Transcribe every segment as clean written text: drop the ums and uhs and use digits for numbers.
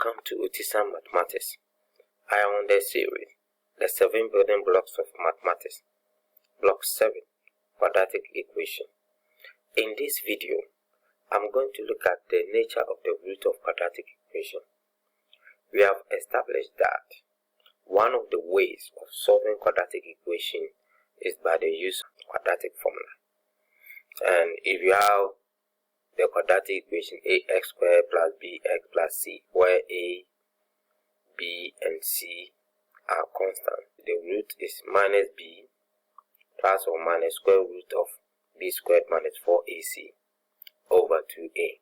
Welcome to Utisam Mathematics. I am on the series, the 7 building blocks of mathematics. Block 7, quadratic equation. In this video, I'm going to look at the nature of the root of quadratic equation. We have established that one of the ways of solving quadratic equation is by the use of quadratic formula. And if you have the quadratic equation ax squared plus bx plus c, where a, b, and c are constant, the root is minus b plus or minus square root of b squared minus 4ac over 2a.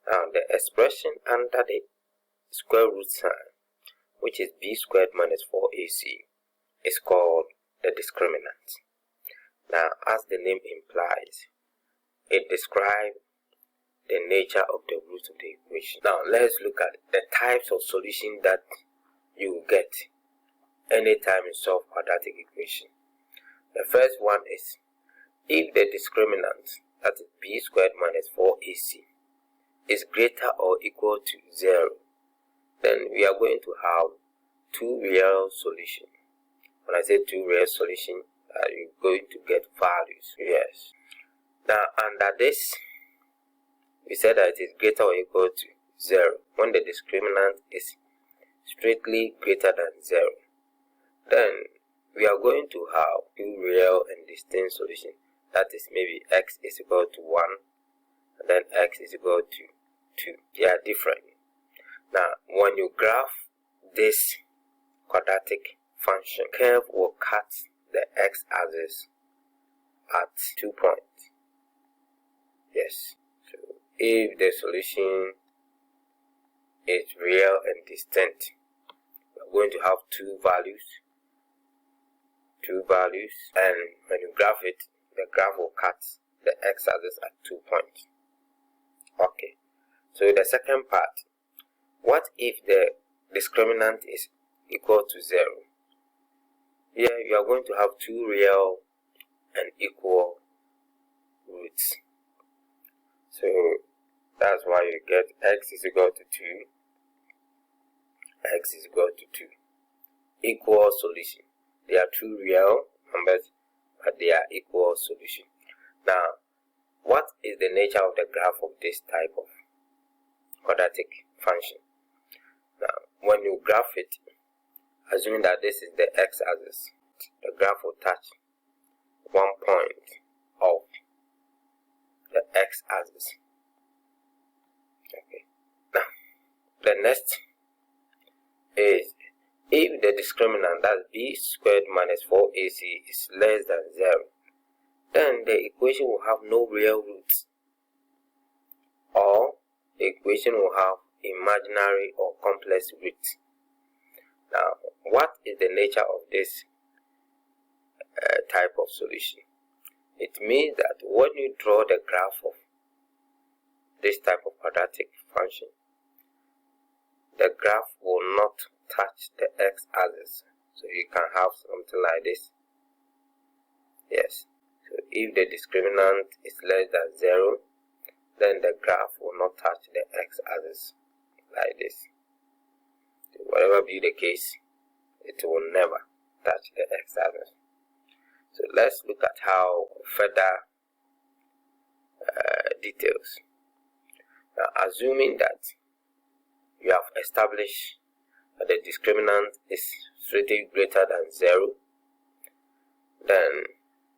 Now the expression under the square root sign, which is b squared minus 4ac, is called the discriminant. Now, as the name implies, it describes the nature of the root of the equation. Now, let's look at the types of solution that you will get anytime you solve quadratic equation. The first one is if the discriminant, that is b squared minus 4ac, is greater or equal to 0, then we are going to have two real solutions. When I say two real solutions, you're going to get values. Yes. Now, under this, we said that it is greater or equal to 0 when the discriminant is strictly greater than 0. Then we are going to have two real and distinct solutions. That is, maybe x is equal to 1 and then x is equal to 2. They are different. Now, when you graph this quadratic function, curve will cut the x-axis at 2 points. Yes. So if the solution is real and distinct, we're going to have two values, and when you graph it, the graph will cut the x-axis at 2 points. Okay. So the second part, what if the discriminant is equal to 0? Here you are going to have two real and equal roots. So that's why you get x is equal to 2, x is equal to 2. Equal solution. They are two real numbers, but they are equal solution. Now, what is the nature of the graph of this type of quadratic function? Now, when you graph it, assuming that this is the x-axis, the graph will touch one point of the x-axis. Okay. Now, the next is if the discriminant, that's b squared minus 4ac, is less than 0, then the equation will have no real roots, or the equation will have imaginary or complex roots. Now, what is the nature of this type of solution? It means that when you draw the graph of this type of quadratic function, the graph will not touch the x-axis. So you can have something like this. Yes. So if the discriminant is less than 0, then the graph will not touch the x-axis like this. So whatever be the case, it will never touch the x-axis. So let's look at how further details. Now, assuming that you have established that the discriminant is strictly greater than 0, then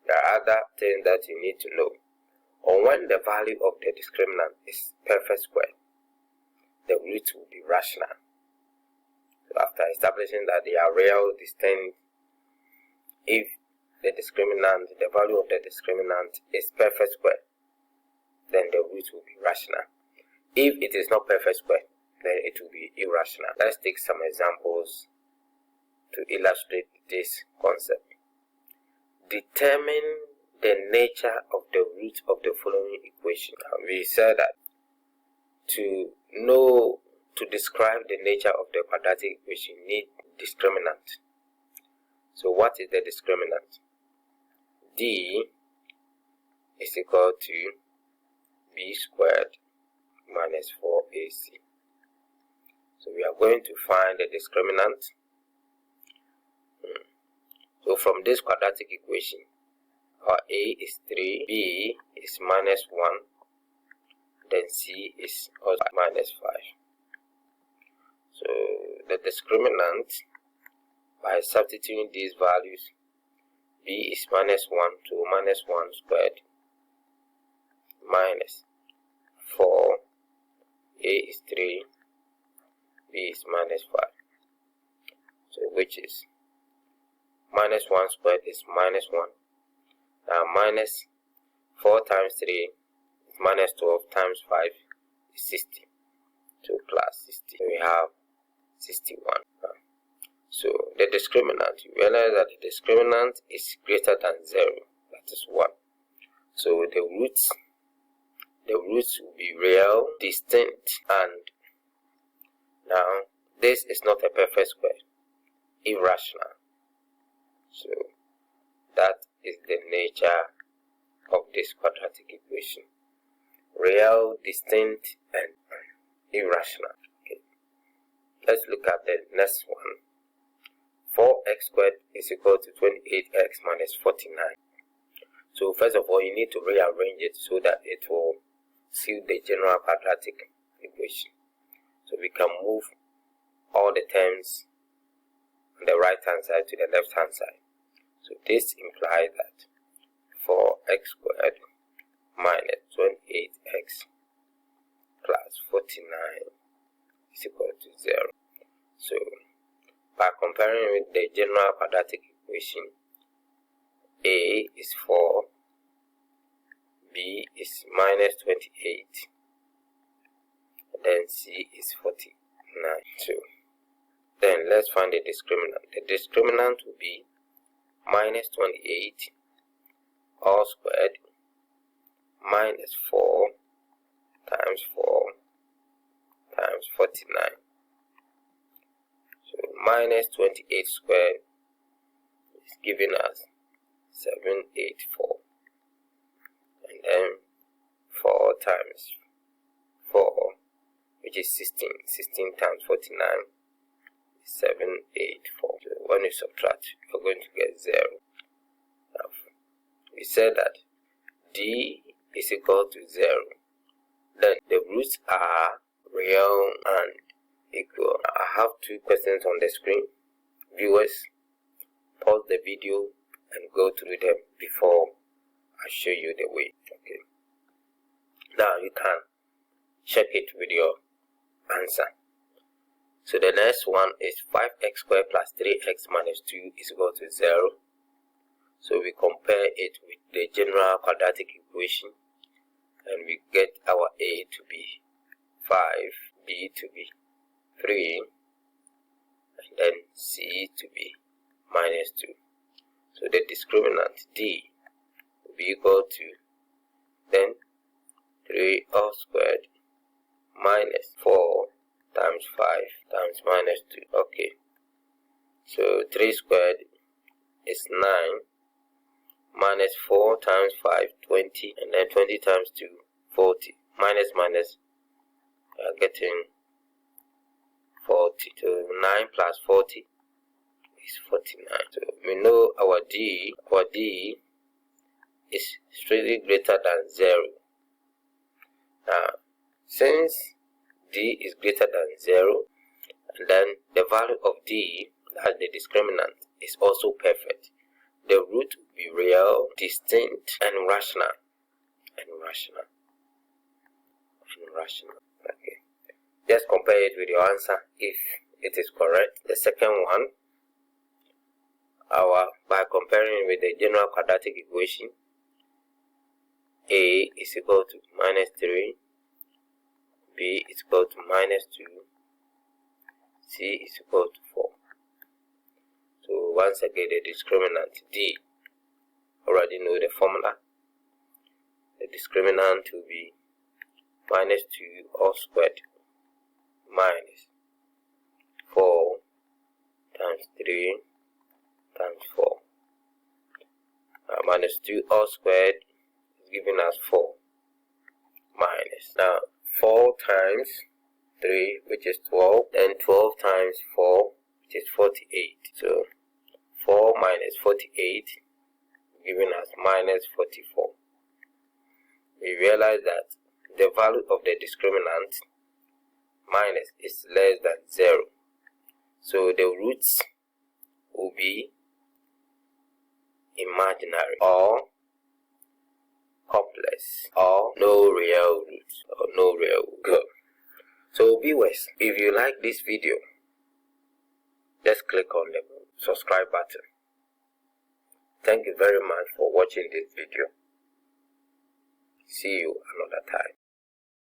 there are other things that you need to know. Or when the value of the discriminant is perfect square, the root will be rational. So after establishing that they are real, distinct, if the value of the discriminant is perfect square, then the root will be rational. If it is not perfect square, then it will be irrational. Let's take some examples to illustrate this concept. Determine the nature of the root of the following equation. We said that to describe the nature of the quadratic equation, you need discriminant. So what is the discriminant? D is equal to b squared minus 4ac. we are going to find the discriminant. So from this quadratic equation, our A is 3, B is minus 1, then C is also minus 5. So the discriminant, by substituting these values, B is minus 1 to minus 1 squared minus 4, A is 3, B is minus 5. So which is minus 1 squared is minus 1. Now minus 4 times 3 is minus 12 times 5 is 60. 2 plus 60. We have 61. So the discriminant, you realize that the discriminant is greater than 0. That is 1. So the roots will be real, distinct, and now this is not a perfect square, irrational. So that is the nature of this quadratic equation: real, distinct, and irrational. Okay. Let's look at the next one. 4x squared is equal to 28x minus 49. So first of all, you need to rearrange it so that it will suit the general quadratic equation. So we can move all the terms on the right hand side to the left hand side. So this implies that 4x squared minus 28x plus 49 is equal to 0. So by comparing with the general quadratic equation, A is 4, B is minus 28, and then C is 49. So then let's find the discriminant. The discriminant will be minus 28 all squared minus 4 times 4 times 49. So minus 28 squared is giving us 784, and then 4 times 4, which is 16. 16 times 49 is 784. So when you subtract, you're going to get 0. Now, we said that D is equal to 0. Then the roots are real and equal. I have 2 questions on the screen. Viewers, pause the video and go through them before I show you the way. Okay. Now you can check it with your answer. So the next one is 5x squared plus 3x minus 2 is equal to 0. So we compare it with the general quadratic equation, and we get our A to be 5, B to be 3, and then C to be minus 2. So the discriminant D will be equal to then 3 all squared minus 4 times 5 times minus 2. Okay. So 3 squared is 9 minus 4 times 5, 20, and then 20 times 2, 40. Minus minus, getting 40. So 9 plus 40 is 49. So we know our D is strictly greater than 0. Now, since D is greater than 0, and then the value of D, that's the discriminant, is also perfect, the root will be real, distinct, and rational. Okay. Just compare it with your answer if it is correct. The second one, by comparing with the general quadratic equation, A is equal to minus 3, B is equal to minus 2, C is equal to 4. So once again, the discriminant D, already know the formula. The discriminant will be minus 2 all squared minus 4 times 3 times 4. Minus 2 all squared is giving us 4 minus. Now 4 times 3, which is 12, and 12 times 4, which is 48. So 4 minus 48 giving us minus 44. We realize that the value of the discriminant minus is less than 0. So the roots will be imaginary or complex or no real root or no real root. So viewers, if you like this video, just click on the subscribe button. Thank you very much for watching this video. See you another time.